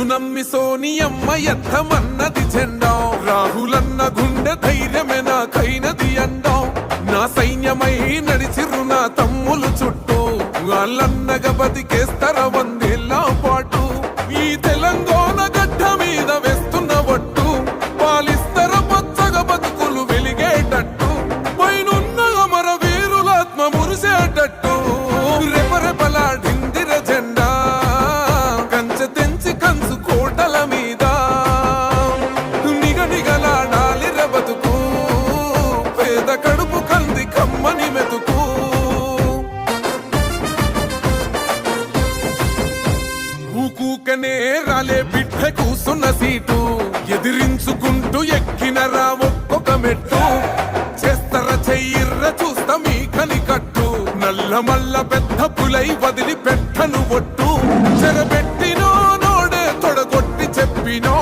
నమ్మి సోనియమ్మ ఎత్తమన్నది జెండా రాహులన్న గుండె ధైర్యమే నాకైనది అండం నా సైన్యమై నడిచిరు నా తమ్ములు చుట్టూ వాళ్ళన్నగా బతికేస్తర వందేళ్ళ పాటు ఈ తెలంగాణ గడ్డ మీద వేస్తున్న ఒట్టు పాలిస్తర పచ్చగా బతుకులు వెలిగేటట్టు పైనున్న అమర వీరులాత్మ మురిసేటట్టు రెపరెపలాడిందిర జెండా కంచె తెంచి కంచు కోటల మీద నిగనిగలాడాలిర బతుకు పేద కడుపు కంది కమ్మని మెతుకు ఊకూకనే రాలే బిడ్డ కూసున్న సీటు ఎదిరించుకుంటూ ఎక్కినరా ఒక్కొక్క మెట్టు చేస్తర చెయ్యిర్ర చూస్తా మీ కనికట్టు నల్ల మల్ల పెద్ద పులై వదిలి పెట్టను ఒట్టు చెరబెట్టినో నోడే తొడగొట్టి చెప్పినో